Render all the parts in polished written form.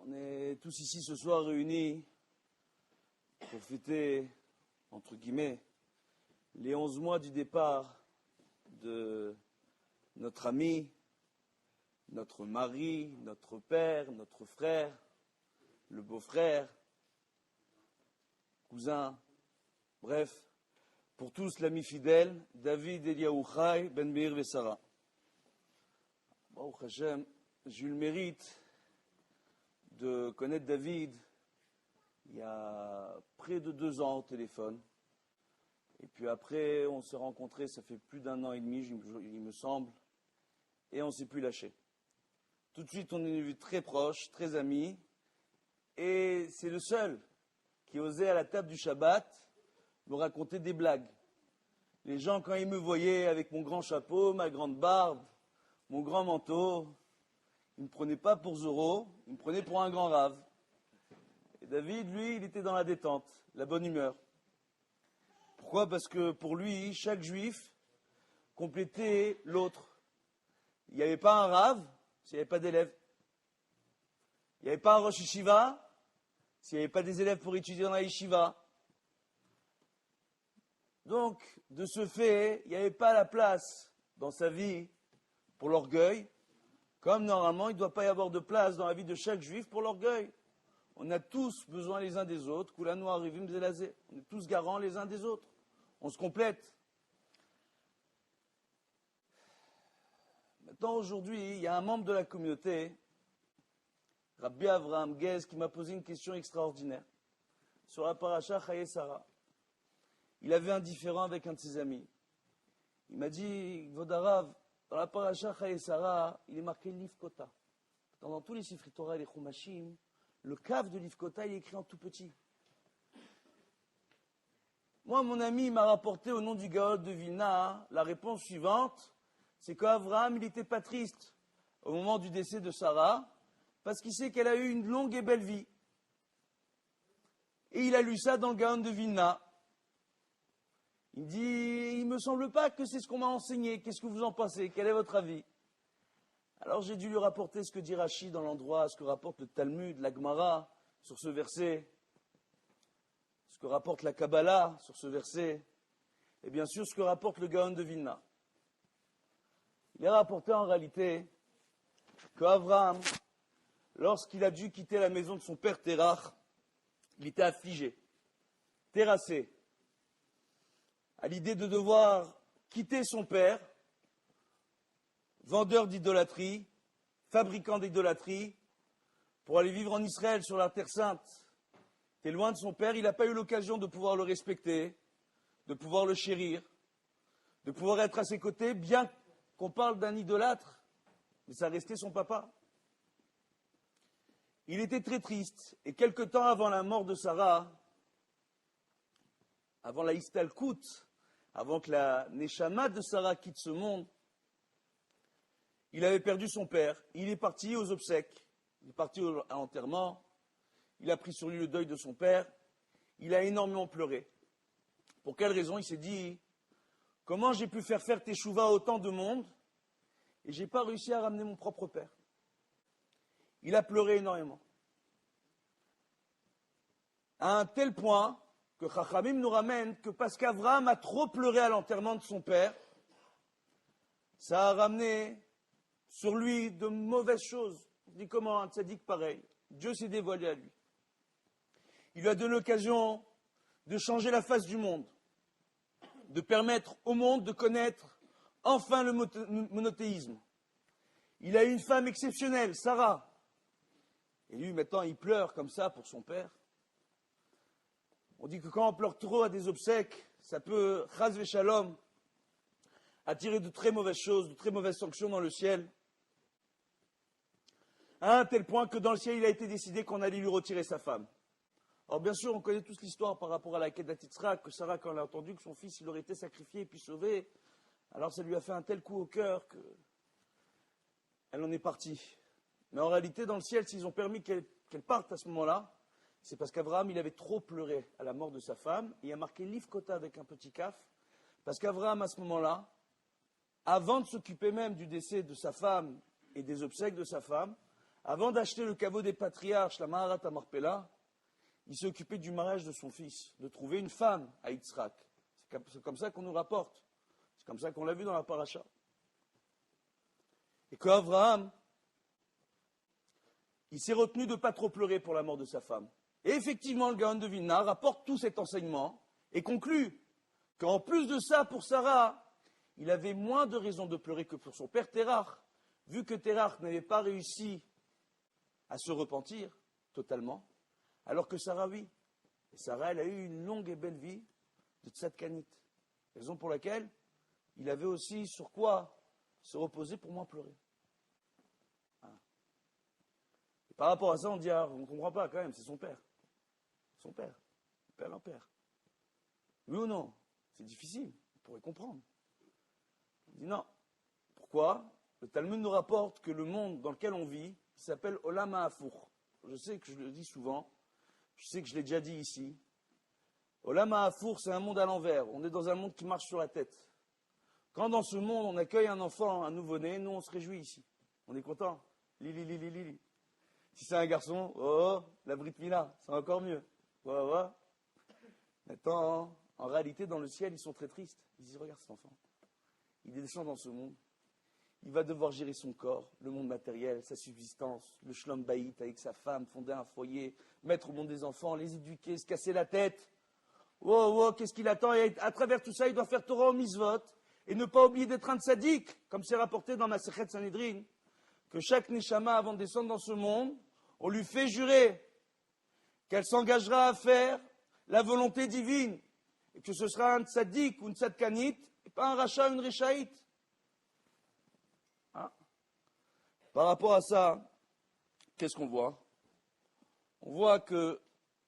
On est tous ici ce soir réunis pour fêter, entre guillemets, les 11 mois du départ de notre ami, notre mari, notre père, notre frère, le beau-frère, cousin, bref, pour tous l'ami fidèle, David Eliaou Chai Ben Meir Vessara. Baruch Hashem, j'ai eu le mérite de connaître David il y a près de 2 ans au téléphone. Et puis après, on s'est rencontrés, ça fait plus d'1 an et demi, il me semble, et on ne s'est plus lâché. Tout de suite, on est devenu très proches, très amis, et c'est le seul qui osait à la table du Shabbat me raconter des blagues. Les gens, quand ils me voyaient avec mon grand chapeau, ma grande barbe, mon grand manteau, ils ne me prenaient pas pour Zorro, ils me prenaient pour un grand rave. Et David, lui, il était dans la détente, la bonne humeur. Pourquoi? Parce que pour lui, chaque juif complétait l'autre. Il n'y avait pas un rave s'il n'y avait pas d'élèves. Il n'y avait pas un rosh yeshiva s'il n'y avait pas des élèves pour étudier dans la yeshiva. Donc, de ce fait, il n'y avait pas la place dans sa vie pour l'orgueil, comme normalement il ne doit pas y avoir de place dans la vie de chaque juif pour l'orgueil. On a tous besoin les uns des autres, Kulanu Arivim Zelazé. On est tous garants les uns des autres. On se complète. Maintenant, aujourd'hui, il y a un membre de la communauté, Rabbi Avraham Gez, qui m'a posé une question extraordinaire sur la paracha Chaye Sarah. Il avait un différend avec un de ses amis. Il m'a dit, Vodarav, dans la paracha Chaye Sarah, il est marqué Livkota. Dans tous les Sifri Torah et les Chumashim, le kaf de Livkota, il est écrit en tout petit. Moi, mon ami m'a rapporté au nom du Gaon de Vilna la réponse suivante, c'est qu'Avraham, il n'était pas triste au moment du décès de Sarah, parce qu'il sait qu'elle a eu une longue et belle vie. Et il a lu ça dans le Gaon de Vilna. Il me dit, il ne me semble pas que c'est ce qu'on m'a enseigné, qu'est-ce que vous en pensez, quel est votre avis? Alors j'ai dû lui rapporter ce que dit Rashi dans l'endroit, ce que rapporte le Talmud, la Gemara sur ce verset, ce que rapporte la Kabbalah sur ce verset, et bien sûr ce que rapporte le Gaon de Vilna. Il a rapporté en réalité qu'Avraham, lorsqu'il a dû quitter la maison de son père Terach, il était affligé, terrassé, à l'idée de devoir quitter son père, vendeur d'idolâtrie, fabricant d'idolâtrie, pour aller vivre en Israël, sur la Terre Sainte. Il était loin de son père, il n'a pas eu l'occasion de pouvoir le respecter, de pouvoir le chérir, de pouvoir être à ses côtés, bien qu'on parle d'un idolâtre, mais ça restait son papa. Il était très triste, et quelque temps avant la mort de Sarah, avant la Istalkout, avant que la Neshama de Sarah quitte ce monde, il avait perdu son père. Il est parti aux obsèques, il est parti à l'enterrement, il a pris sur lui le deuil de son père, il a énormément pleuré. Pour quelle raison? Il s'est dit, comment j'ai pu faire teshuva à autant de monde et j'ai pas réussi à ramener mon propre père? Il a pleuré énormément. À un tel point que Chachamim nous ramène que parce qu'Avraham a trop pleuré à l'enterrement de son père, ça a ramené sur lui de mauvaises choses. On dit comment un tzaddik pareil? Dieu s'est dévoilé à lui. Il lui a donné l'occasion de changer la face du monde, de permettre au monde de connaître enfin le monothéisme. Il a eu une femme exceptionnelle, Sarah. Et lui, maintenant, il pleure comme ça pour son père. On dit que quand on pleure trop à des obsèques, ça peut, chas v'shalom, attirer de très mauvaises choses, de très mauvaises sanctions dans le ciel. À un tel point que dans le ciel, il a été décidé qu'on allait lui retirer sa femme. Alors bien sûr, on connaît tous l'histoire par rapport à la Kedat Yitzhak, que Sarah, quand elle a entendu que son fils, il aurait été sacrifié et puis sauvé, alors ça lui a fait un tel coup au cœur qu'elle en est partie. Mais en réalité, dans le ciel, s'ils ont permis qu'elle parte à ce moment-là, c'est parce qu'Avraham, il avait trop pleuré à la mort de sa femme, et il a marqué Livkota avec un petit kaf, parce qu'Avraham, à ce moment-là, avant de s'occuper même du décès de sa femme et des obsèques de sa femme, Avant d'acheter le caveau des patriarches, la Maharat Marpella, il s'est occupé du mariage de son fils, de trouver une femme à Yitzhak. C'est comme ça qu'on nous rapporte. C'est comme ça qu'on l'a vu dans la paracha. Et qu'Abraham, il s'est retenu de ne pas trop pleurer pour la mort de sa femme. Et effectivement, le Gaon de Vilna rapporte tout cet enseignement et conclut qu'en plus de ça, pour Sarah, il avait moins de raisons de pleurer que pour son père Terach, vu que Terach n'avait pas réussi à se repentir totalement, alors que Sarah, oui. Et Sarah, elle a eu une longue et belle vie de tzadkanit. Raison pour laquelle il avait aussi sur quoi se reposer pour moins pleurer. Voilà. Et par rapport à ça, on dit, on ne comprend pas quand même, c'est son père. Son père. Un père. Oui ou non? C'est difficile, on pourrait comprendre. On dit non. Pourquoi? Le Talmud nous rapporte que le monde dans lequel on vit s'appelle Olam HaAfour. Je sais que je le dis souvent, je sais que je l'ai déjà dit ici. Olam HaAfour, c'est un monde à l'envers. On est dans un monde qui marche sur la tête. Quand dans ce monde, on accueille un enfant, un nouveau-né, nous, on se réjouit ici. On est content. Lili, lili, lili. Si c'est un garçon, oh, la Brit Mila, c'est encore mieux. Ouais. Maintenant, en réalité, dans le ciel, ils sont très tristes. Ils disent, regarde cet enfant. Il descend dans ce monde. Il va devoir gérer son corps, le monde matériel, sa subsistance, le shlom baït avec sa femme, fonder un foyer, mettre au monde des enfants, les éduquer, se casser la tête. Wow, qu'est-ce qu'il attend? Et à travers tout ça, il doit faire Torah au mitzvot et ne pas oublier d'être un tzaddik, comme c'est rapporté dans Masechet Sanhedrin, que chaque neshama, avant de descendre dans ce monde, on lui fait jurer qu'elle s'engagera à faire la volonté divine, et que ce sera un tzaddik ou une tzadkanit, et pas un rachat ou une réchaït. Hein? Par rapport à ça, qu'est-ce qu'on voit? On voit que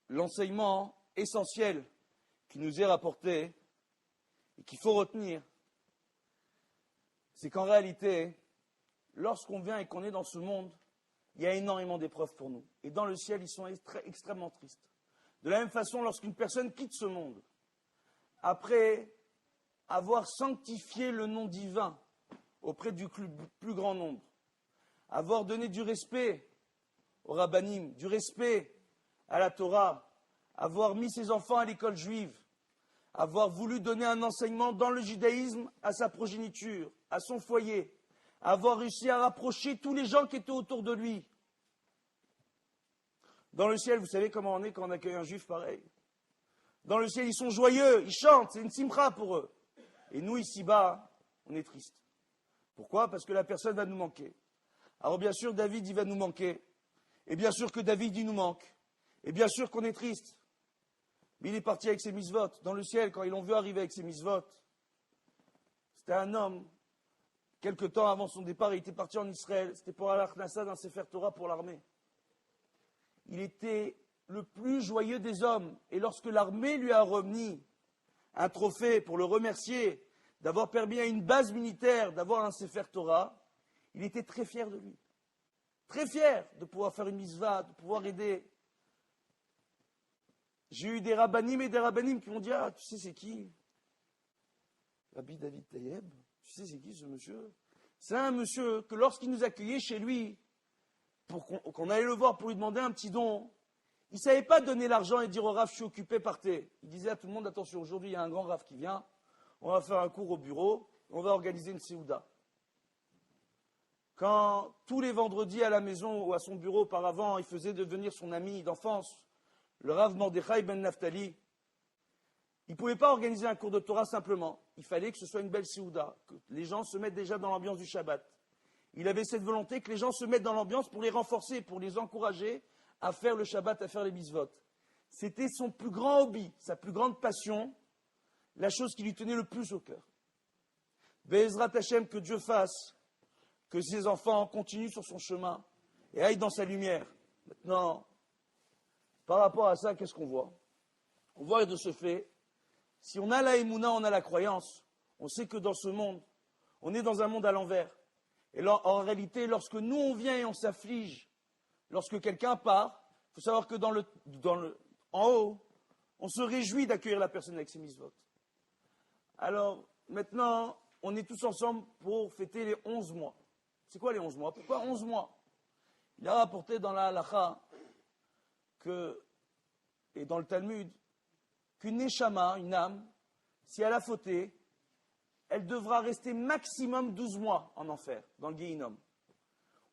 l'enseignement essentiel qui nous est rapporté, et qu'il faut retenir, c'est qu'en réalité, lorsqu'on vient et qu'on est dans ce monde, il y a énormément d'épreuves pour nous. Et dans le ciel, ils sont extrêmement tristes. De la même façon, lorsqu'une personne quitte ce monde, après avoir sanctifié le nom divin auprès du plus grand nombre, avoir donné du respect au rabbanim, du respect à la Torah, avoir mis ses enfants à l'école juive, avoir voulu donner un enseignement dans le judaïsme à sa progéniture, à son foyer, avoir réussi à rapprocher tous les gens qui étaient autour de lui. Dans le ciel, vous savez comment on est quand on accueille un juif pareil. Dans le ciel, ils sont joyeux, ils chantent, c'est une simcha pour eux. Et nous, ici-bas, on est triste. Pourquoi? Parce que la personne va nous manquer. Alors bien sûr, David, il va nous manquer. Et bien sûr que David, il nous manque. Et bien sûr qu'on est triste. Mais il est parti avec ses mitzvot. Dans le ciel, quand ils l'ont vu arriver avec ses mitzvot, c'était un homme. Quelque temps avant son départ, il était parti en Israël. C'était pour Al-Akhnassa d'un Sefer Torah pour l'armée. Il était le plus joyeux des hommes. Et lorsque l'armée lui a remis un trophée pour le remercier d'avoir permis à une base militaire d'avoir un Sefer Torah, il était très fier de lui. Très fier de pouvoir faire une mitzvah, de pouvoir aider. J'ai eu des rabbanim et des rabbanim qui m'ont dit, ah, tu sais c'est qui? Rabbi David Tayeb, tu sais c'est qui ce monsieur? C'est un monsieur que lorsqu'il nous accueillait chez lui, pour qu'on allait le voir pour lui demander un petit don, il ne savait pas donner l'argent et dire au Rav, je suis occupé, partez. Il disait à tout le monde, attention, aujourd'hui il y a un grand Rav qui vient, on va faire un cours au bureau, on va organiser une séouda. Quand tous les vendredis à la maison ou à son bureau auparavant, il faisait devenir son ami d'enfance, le Rav Mordechai ben Naftali, il ne pouvait pas organiser un cours de Torah simplement. Il fallait que ce soit une belle séouda, que les gens se mettent déjà dans l'ambiance du Shabbat. Il avait cette volonté que les gens se mettent dans l'ambiance pour les renforcer, pour les encourager à faire le Shabbat, à faire les mitzvot. C'était son plus grand hobby, sa plus grande passion, la chose qui lui tenait le plus au cœur. Be'ezrat Hashem, que Dieu fasse que ses enfants continuent sur son chemin et aillent dans sa lumière. Maintenant, par rapport à ça, qu'est-ce qu'on voit? On voit de ce fait, si on a la émouna, on a la croyance, on sait que dans ce monde, on est dans un monde à l'envers. Et là, en réalité, lorsque nous on vient et on s'afflige, lorsque quelqu'un part, il faut savoir que en haut, on se réjouit d'accueillir la personne avec ses mitzvot. Alors, maintenant, on est tous ensemble pour fêter les 11 mois. C'est quoi les 11 mois? Pourquoi 11 mois? Il a rapporté dans la Halacha et dans le Talmud, qu'une neshama, une âme, si elle a fauté, elle devra rester maximum 12 mois en enfer, dans le Gehinnom.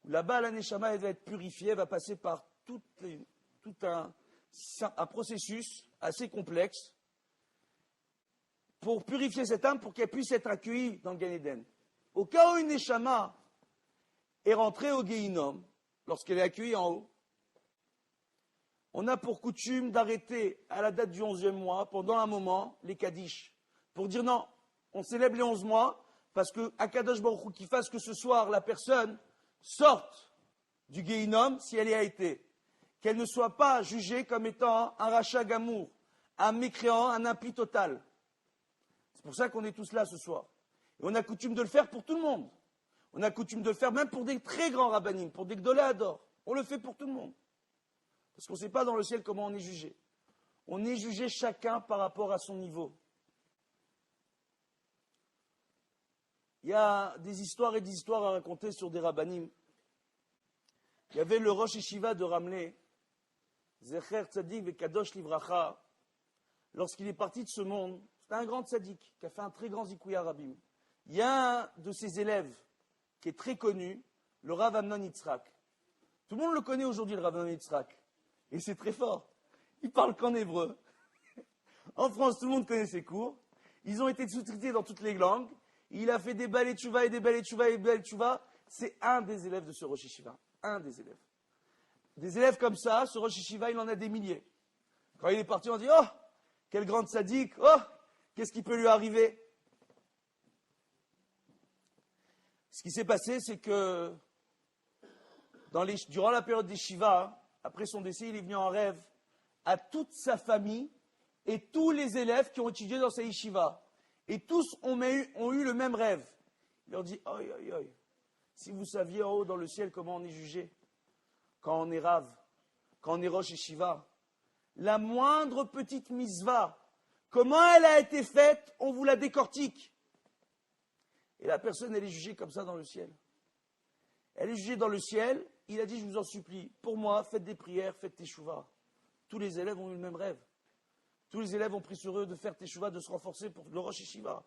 Là-bas, la neshama, elle va être purifiée, elle va passer par tout un processus assez complexe pour purifier cette âme, pour qu'elle puisse être accueillie dans le Gan Eden. Au cas où une neshama est rentrée au Gehinnom, lorsqu'elle est accueillie en haut, on a pour coutume d'arrêter à la date du 11e mois, pendant un moment, les Kaddish, pour dire non, on célèbre les 11 mois, parce que Akadosh Baruch Hu, qui fasse que ce soir, la personne sorte du Gehinnom, si elle y a été, qu'elle ne soit pas jugée comme étant un rachat gamour, un mécréant, un impie total. C'est pour ça qu'on est tous là ce soir. Et on a coutume de le faire pour tout le monde. On a coutume de le faire même pour des très grands rabbanim, pour des gdolé ador. On le fait pour tout le monde. Parce qu'on ne sait pas dans le ciel comment on est jugé. On est jugé chacun par rapport à son niveau. Il y a des histoires et des histoires à raconter sur des rabbanim. Il y avait le Rosh Yeshiva de Ramleh, Zecher Tzadik Vekadosh Livracha, lorsqu'il est parti de ce monde. C'était un grand tzaddik qui a fait un très grand zikouya rabim. Il y a un de ses élèves qui est très connu, le Rav Amnon Yitzhak. Tout le monde le connaît aujourd'hui, le Rav Amnon Yitzhak. Et c'est très fort. Il parle qu'en hébreu. En France, tout le monde connaît ses cours. Ils ont été sous-titrés dans toutes les langues. Il a fait des balais tchouva et des balais tchouva et des balais tchouva. C'est un des élèves de ce Rosh Yeshiva. Un des élèves. Des élèves comme ça, ce Rosh Yeshiva, il en a des milliers. Quand il est parti, on dit « Oh, quel grand tzaddik! Oh, qu'est-ce qui peut lui arriver ?» Ce qui s'est passé, c'est que durant la période des Shiva, après son décès, il est venu en rêve à toute sa famille et tous les élèves qui ont étudié dans sa yeshiva. Et tous ont eu le même rêve. Il leur dit, oi, oi, oi, si vous saviez en haut dans le ciel comment on est jugé, quand on est rave, quand on est rosh yeshiva, la moindre petite misva, comment elle a été faite, on vous la décortique. Et la personne, elle est jugée comme ça dans le ciel. Elle est jugée dans le ciel. Il a dit, je vous en supplie, pour moi, faites des prières, faites teshuva. Tous les élèves ont eu le même rêve. Tous les élèves ont pris sur eux de faire teshuva, de se renforcer pour le Rosh Yeshiva.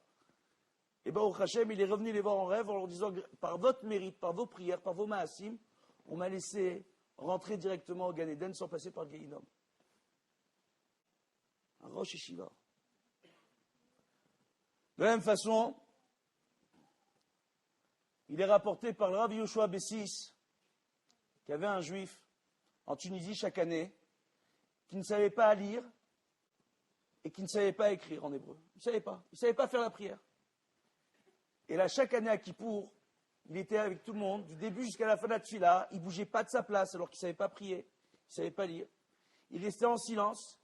Et bien, au Hachem, il est revenu les voir en rêve en leur disant, par votre mérite, par vos prières, par vos ma'asim, on m'a laissé rentrer directement au Gan Eden sans passer par le Gehinnom. Un Rosh Yeshiva. De la même façon, il est rapporté par le Rav Yoshua Bessis qu'il y avait un juif en Tunisie chaque année qui ne savait pas lire et qui ne savait pas écrire en hébreu. Il ne savait pas faire la prière. Et là, chaque année à Kippour, il était avec tout le monde, du début jusqu'à la fin de la tfila, il ne bougeait pas de sa place alors qu'il ne savait pas prier, il ne savait pas lire. Il restait en silence,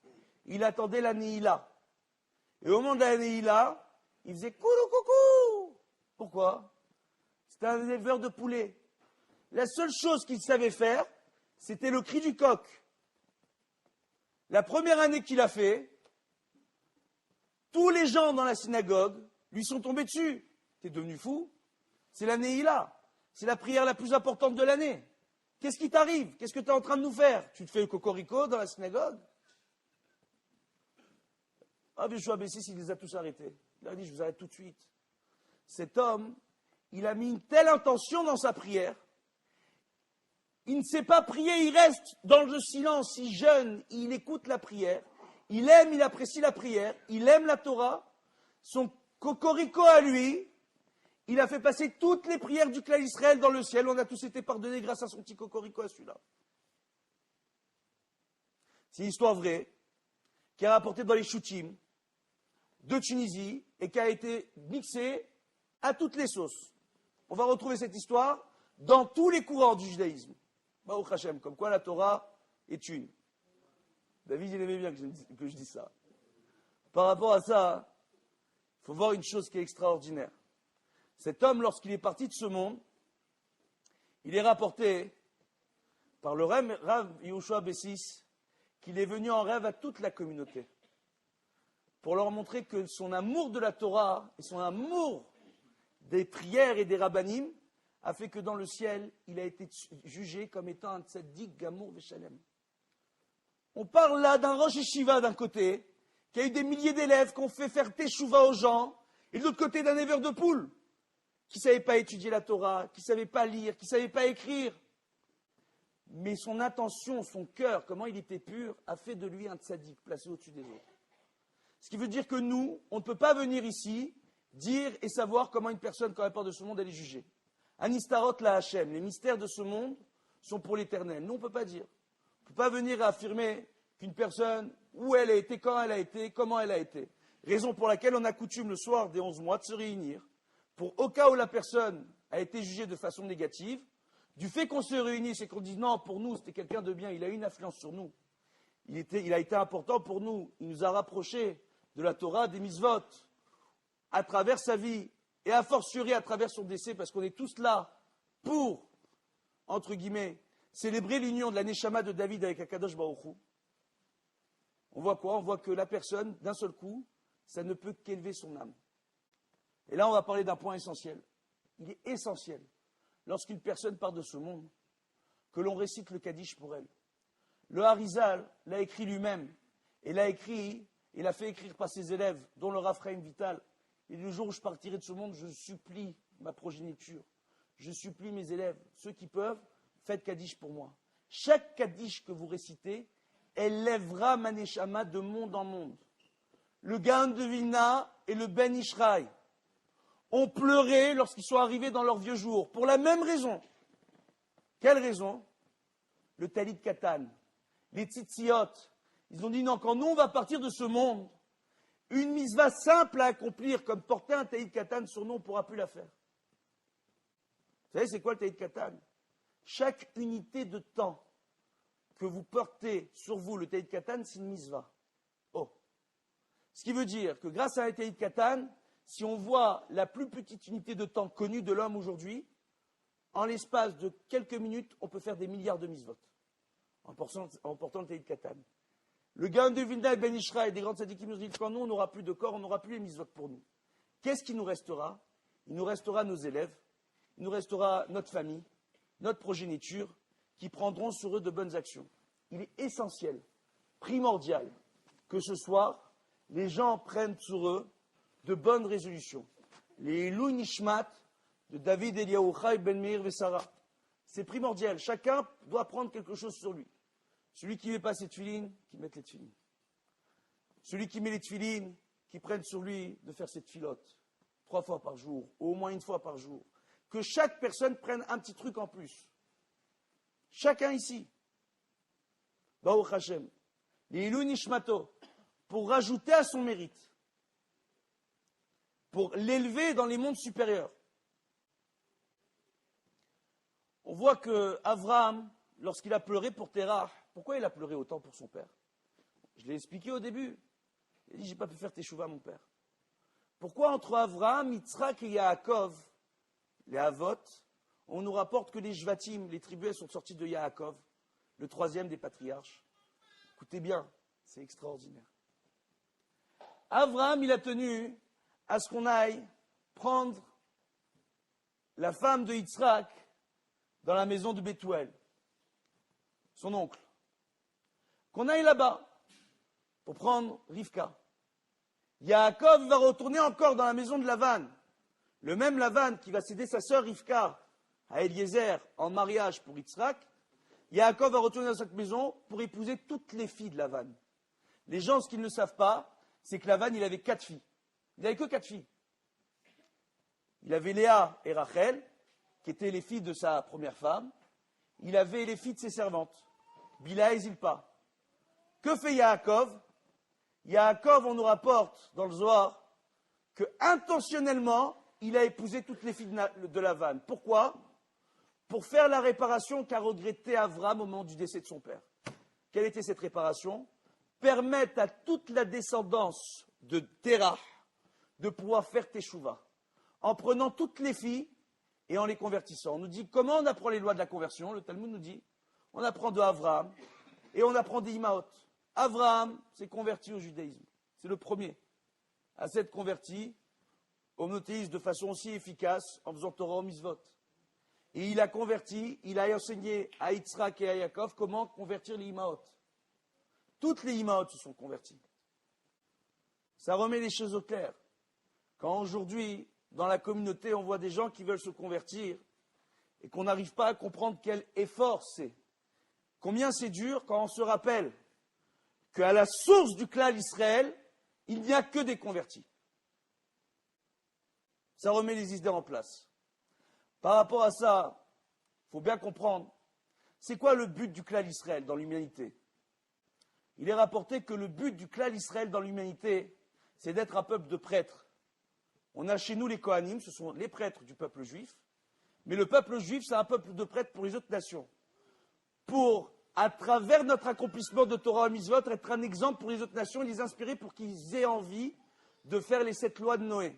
il attendait la Nehila. Et au moment de la Nehila, il faisait coucou coucou. Pourquoi? C'était un éleveur de poulets. La seule chose qu'il savait faire, c'était le cri du coq. La première année qu'il a fait, tous les gens dans la synagogue lui sont tombés dessus. T'es devenu fou? C'est la Nehila. C'est la prière la plus importante de l'année. Qu'est-ce qui t'arrive? Qu'est-ce que tu es en train de nous faire? Tu te fais le cocorico dans la synagogue? Ah, Yoshua Bessis, il les a tous arrêtés. Il a dit, je vous arrête tout de suite. Cet homme, il a mis une telle intention dans sa prière. Il ne sait pas prier, il reste dans le silence, il jeûne, il écoute la prière. Il aime, il apprécie la prière, il aime la Torah. Son cocorico à lui, il a fait passer toutes les prières du clan Israël dans le ciel. On a tous été pardonnés grâce à son petit cocorico à celui-là. C'est une histoire vraie, qui est rapportée dans les Shoutim de Tunisie et qui a été mixée à toutes les sauces. On va retrouver cette histoire dans tous les courants du judaïsme. Baruch Hashem, comme quoi la Torah est une. David, il aimait bien que je dise ça. Par rapport à ça, il faut voir une chose qui est extraordinaire. Cet homme, lorsqu'il est parti de ce monde, il est rapporté par le Rav Yoshua Bessis qu'il est venu en rêve à toute la communauté pour leur montrer que son amour de la Torah et son amour des prières et des rabbanim a fait que dans le ciel, il a été jugé comme étant un tzaddik gamour veshalem. On parle là d'un Rosh Yeshiva d'un côté, qui a eu des milliers d'élèves, qui ont fait faire teshuva aux gens, et de l'autre côté d'un éleveur de poules, qui ne savait pas étudier la Torah, qui ne savait pas lire, qui ne savait pas écrire. Mais son intention, son cœur, comment il était pur, a fait de lui un tzaddik, placé au-dessus des autres. Ce qui veut dire que nous, on ne peut pas venir ici, dire et savoir comment une personne, quand elle part de ce monde, elle est jugée. Anistarot la Hachem, les mystères de ce monde sont pour l'éternel. Nous, on ne peut pas dire. On ne peut pas venir affirmer qu'une personne, où elle a été, quand elle a été, comment elle a été. Raison pour laquelle on a coutume le soir des 11 mois de se réunir, pour au cas où la personne a été jugée de façon négative, du fait qu'on se réunisse et qu'on dise non, pour nous, c'était quelqu'un de bien, il a eu une influence sur nous. Il a été important pour nous, il nous a rapprochés de la Torah, des mitzvot, à travers sa vie, et a fortiori à travers son décès, parce qu'on est tous là pour, entre guillemets, célébrer l'union de la Neshama de David avec Akadosh Baruch Hu. On voit quoi? On voit que la personne, d'un seul coup, ça ne peut qu'élever son âme. Et là, on va parler d'un point essentiel. Il est essentiel, lorsqu'une personne part de ce monde, que l'on récite le Kaddish pour elle. Le Harizal l'a écrit lui-même, et l'a écrit, il a fait écrire par ses élèves, dont le Rav Chaim Vital. Et le jour où je partirai de ce monde, je supplie ma progéniture, je supplie mes élèves, ceux qui peuvent, faites Kaddish pour moi. Chaque Kaddish que vous récitez, elle lèvera ma neshama de monde en monde. Le Gaon de Vilna et le Ben Ishraï ont pleuré lorsqu'ils sont arrivés dans leurs vieux jours, pour la même raison. Quelle raison? Le Talit Katan, les Tzitziot. Ils ont dit non, quand nous on va partir de ce monde, une mitzvah simple à accomplir, comme porter un Talit Katan sur nous, on ne pourra plus la faire. Vous savez, c'est quoi le Talit Katan? Chaque unité de temps que vous portez sur vous, le Talit Katan, c'est une mitzvah. Oh. Ce qui veut dire que grâce à un Talit Katan, si on voit la plus petite unité de temps connue de l'homme aujourd'hui, en l'espace de quelques minutes, on peut faire des milliards de mitzvot en portant le Talit Katan. Le Gaon de Vilna et Ben Ishraï et des grands tzadikim nous disent quand nous, on n'aura plus de corps, on n'aura plus les mitzvot pour nous. Qu'est-ce qui nous restera? Il nous restera nos élèves, il nous restera notre famille, notre progéniture, qui prendront sur eux de bonnes actions. Il est essentiel, primordial, que ce soir, les gens prennent sur eux de bonnes résolutions. Les Elou Nishmat de David Eliyahu Chai Ben Meir Vesara. C'est primordial. Chacun doit prendre quelque chose sur lui. Celui qui ne met pas ses tefilines, qui mette les tefilines. Celui qui met les tefilines, qui prenne sur lui de faire ses tefilotes 3 fois par jour, ou au moins 1 fois par jour. Que chaque personne prenne un petit truc en plus. Chacun ici. Baruch Hashem. Les Elou Nishmato, pour rajouter à son mérite, pour l'élever dans les mondes supérieurs. On voit que Abraham, lorsqu'il a pleuré pour Terah, pourquoi il a pleuré autant pour son père? Je l'ai expliqué au début. Il a dit, j'ai pas pu faire teshuva, mon père. Pourquoi entre Abraham, Yitzhak et Yaakov, les Havot, on nous rapporte que les Shvatim, les tribus, elles sont sorties de Yaakov, le 3e des patriarches? Écoutez bien, c'est extraordinaire. Abraham, il a tenu à ce qu'on aille prendre la femme de Yitzhak dans la maison de Bethuel, son oncle. Qu'on aille là-bas pour prendre Rivka. Yaakov va retourner encore dans la maison de Lavan. Le même Lavan qui va céder sa sœur Rivka à Eliezer en mariage pour Yitzhak. Yaakov va retourner dans cette maison pour épouser toutes les filles de Lavan. Les gens, ce qu'ils ne savent pas, c'est que Lavan, il avait 4 filles. Il n'avait que 4 filles. Il avait Léa et Rachel, qui étaient les filles de sa première femme. Il avait les filles de ses servantes, Bila et Zilpa. Que fait Yaakov? Yaakov, on nous rapporte dans le Zohar que intentionnellement, il a épousé toutes les filles de Lavan. Pourquoi? Pour faire la réparation qu'a regretté Avram au moment du décès de son père. Quelle était cette réparation? Permettre à toute la descendance de Terah de pouvoir faire Teshuvah, en prenant toutes les filles et en les convertissant. On nous dit comment on apprend les lois de la conversion. Le Talmud nous dit on apprend de Avraham et on apprend des Imaot. Avraham s'est converti au judaïsme. C'est le premier à s'être converti au monothéisme de façon aussi efficace en faisant Torah au Mitzvot. Et il a converti, il a enseigné à Yitzhak et à Yaakov comment convertir les Imaot. Toutes les Imaot se sont converties. Ça remet les choses au clair. Quand aujourd'hui, dans la communauté, on voit des gens qui veulent se convertir et qu'on n'arrive pas à comprendre quel effort c'est. Combien c'est dur quand on se rappelle qu'à la source du clan Israël, il n'y a que des convertis. Ça remet les idées en place. Par rapport à ça, il faut bien comprendre, c'est quoi le but du clan Israël dans l'humanité? Il est rapporté que le but du clan Israël dans l'humanité, c'est d'être un peuple de prêtres. On a chez nous les Kohanim, ce sont les prêtres du peuple juif, mais le peuple juif, c'est un peuple de prêtres pour les autres nations. Pour, à travers notre accomplissement de Torah et Mitzvot, être un exemple pour les autres nations et les inspirer pour qu'ils aient envie de faire les 7 lois de Noé.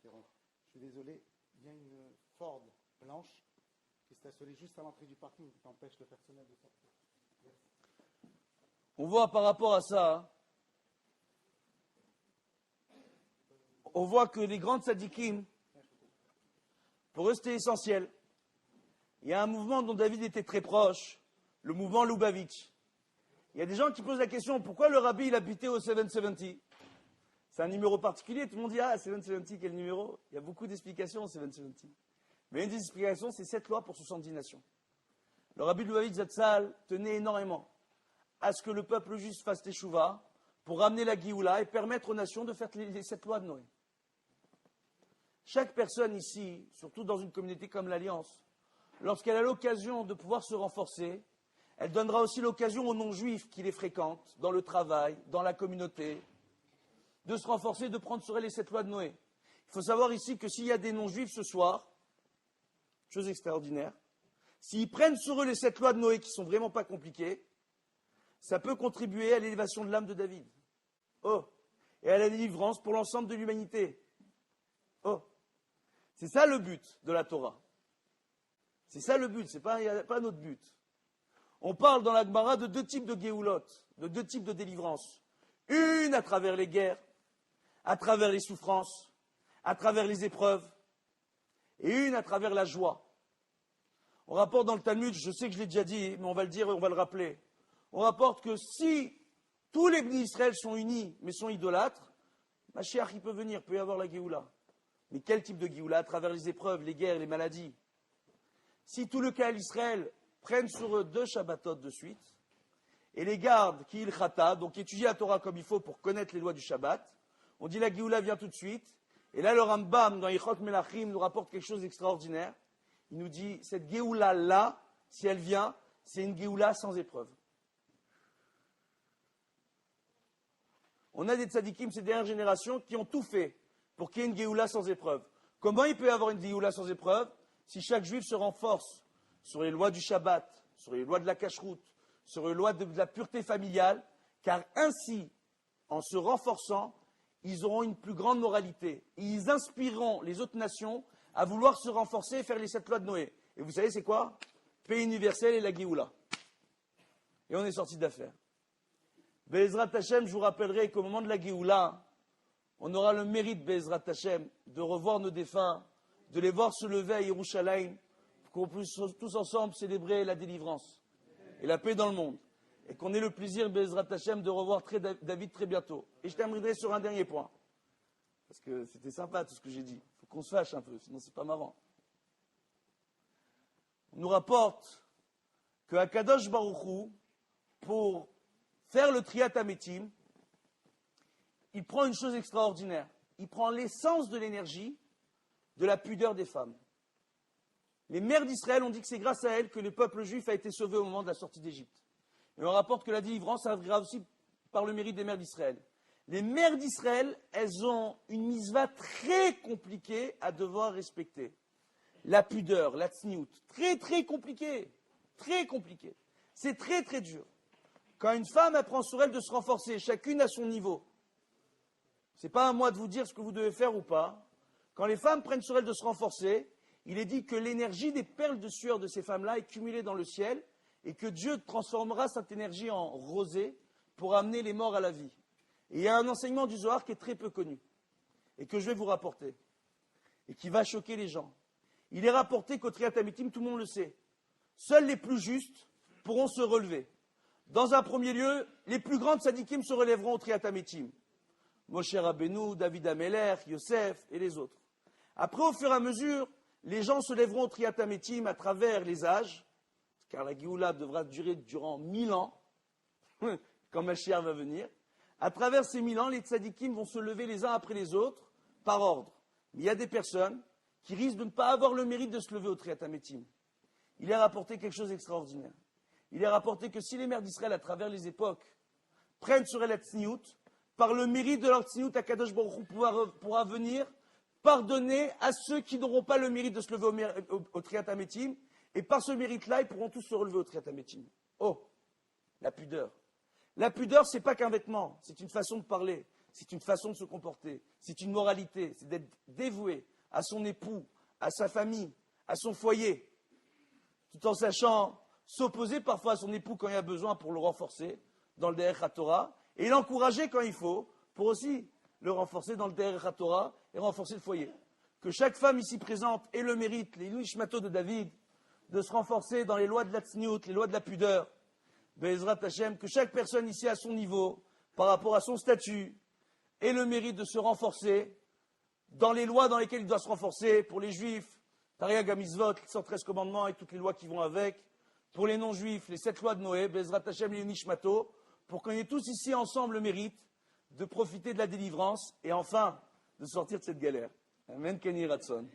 Je suis désolé, il y a une Ford blanche qui est stationnée juste à l'entrée du parking qui empêche le personnel de sortir. On voit par rapport à ça, on voit que les grandes tzadikim, pour eux c'était essentiel. Il y a un mouvement dont David était très proche, le mouvement Lubavitch. Il y a des gens qui posent la question, pourquoi le rabbi il habitait au 770? C'est un numéro particulier, tout le monde dit, ah, 770, quel numéro? Il y a beaucoup d'explications au 770. Mais une des explications, c'est 7 lois pour 70 nations. Le rabbi de Lubavitch Zatzal tenait énormément à ce que le peuple juif fasse teshuva pour ramener la Géoula et permettre aux nations de faire les 7 lois de Noé. Chaque personne ici, surtout dans une communauté comme l'Alliance, lorsqu'elle a l'occasion de pouvoir se renforcer, elle donnera aussi l'occasion aux non-juifs qui les fréquentent, dans le travail, dans la communauté, de se renforcer, de prendre sur elle les 7 lois de Noé. Il faut savoir ici que s'il y a des non-juifs ce soir, chose extraordinaire, s'ils prennent sur eux les 7 lois de Noé qui sont vraiment pas compliquées, ça peut contribuer à l'élévation de l'âme de David. Oh, et à la délivrance pour l'ensemble de l'humanité. Oh, c'est ça le but de la Torah. C'est ça le but, c'est pas un autre but. On parle dans la Gemara de 2 types de Géoulot, de 2 types de délivrance. Une à travers les guerres, à travers les souffrances, à travers les épreuves, et une à travers la joie. On rapporte dans le Talmud, je sais que je l'ai déjà dit, mais on va le dire et on va le rappeler. On rapporte que si tous les bénis d'Israël sont unis, mais sont idolâtres, Mashiach, il peut venir, peut y avoir la Géoula. Mais quel type de Géoula? À travers les épreuves, les guerres, les maladies. Si tout le cas d'Israël prennent sur eux 2 Shabbatot de suite, et les gardent qui il chata, donc étudient la Torah comme il faut pour connaître les lois du Shabbat, on dit la Géoula vient tout de suite, et là le Rambam dans Yichot Melachim nous rapporte quelque chose d'extraordinaire. Il nous dit, cette Géoula-là, si elle vient, c'est une Géoula sans épreuve. On a des tzadikim ces dernières générations qui ont tout fait pour qu'il y ait une Géoula sans épreuve. Comment il peut y avoir une Géoula sans épreuve si chaque juif se renforce sur les lois du Shabbat, sur les lois de la cacheroute, sur les lois de la pureté familiale, car ainsi, en se renforçant, ils auront une plus grande moralité. Et ils inspireront les autres nations à vouloir se renforcer et faire les 7 lois de Noé. Et vous savez c'est quoi? Paix universelle et la Géoula. Et on est sorti d'affaire. Be'ezrat Hashem, je vous rappellerai qu'au moment de la Géoula, on aura le mérite, Be'ezrat Hashem, de revoir nos défunts, de les voir se lever à Yerushalayim, pour qu'on puisse tous ensemble célébrer la délivrance et la paix dans le monde. Et qu'on ait le plaisir, Be'ezrat Hashem, de revoir David très bientôt. Et je terminerai sur un dernier point. Parce que c'était sympa tout ce que j'ai dit. Il faut qu'on se fâche un peu, sinon c'est pas marrant. On nous rapporte que Akadosh Baruch Hu, pour faire le Triat Hametim, il prend une chose extraordinaire. Il prend l'essence de l'énergie de la pudeur des femmes. Les mères d'Israël ont dit que c'est grâce à elles que le peuple juif a été sauvé au moment de la sortie d'Égypte. Et on rapporte que la délivrance arrivera aussi par le mérite des mères d'Israël. Les mères d'Israël, elles ont une mitzvah très compliquée à devoir respecter. La pudeur, la tzniout. Très, très compliqué. Très compliqué. C'est très, très dur. Quand une femme apprend sur elle de se renforcer, chacune à son niveau, c'est pas à moi de vous dire ce que vous devez faire ou pas. Quand les femmes prennent sur elles de se renforcer, il est dit que l'énergie des perles de sueur de ces femmes-là est cumulée dans le ciel et que Dieu transformera cette énergie en rosée pour amener les morts à la vie. Et il y a un enseignement du Zohar qui est très peu connu et que je vais vous rapporter et qui va choquer les gens. il est rapporté qu'au Triat Amitim, tout le monde le sait, seuls les plus justes pourront se relever. Dans un premier lieu, les plus grandes tzadikim se relèveront au Triat Amitim. Moshe Rabbeinu, David Ameler, Yosef et les autres. Après, au fur et à mesure, les gens se lèveront au Triat Amitim à travers les âges, car la Géoula devra durer durant 1000 ans, quand Mashiach va venir. À travers ces 1000 ans, les tzadikim vont se lever les uns après les autres, par ordre. Mais il y a des personnes qui risquent de ne pas avoir le mérite de se lever au Triat Amitim. Il est rapporté quelque chose d'extraordinaire. Il est rapporté que si les mères d'Israël, à travers les époques, prennent sur elle la tzniout, par le mérite de leur tzniout, Akadosh Baruch Hu pourra venir pardonner à ceux qui n'auront pas le mérite de se lever au Triat Amitim, et par ce mérite-là, ils pourront tous se relever au Triat Amitim. Oh, la pudeur. La pudeur, c'est pas qu'un vêtement, c'est une façon de parler, c'est une façon de se comporter, c'est une moralité, c'est d'être dévoué à son époux, à sa famille, à son foyer, tout en sachant s'opposer parfois à son époux quand il y a besoin pour le renforcer dans le Derech HaTorah, et l'encourager quand il faut pour aussi le renforcer dans le Derech HaTorah et renforcer le foyer. Que chaque femme ici présente ait le mérite, les Nishmato de David, de se renforcer dans les lois de la tzniout, les lois de la pudeur. Be'ezrat Hashem, que chaque personne ici à son niveau, par rapport à son statut, ait le mérite de se renforcer dans les lois dans lesquelles il doit se renforcer, pour les juifs, Tariag HaMitzvot, les 113 commandements et toutes les lois qui vont avec, pour les non-juifs, les 7 lois de Noé, Be'ezrat Hashem, les Nishmato, pour qu'on ait tous ici ensemble le mérite de profiter de la délivrance et enfin de sortir de cette galère. Amen, Kenny Ratson.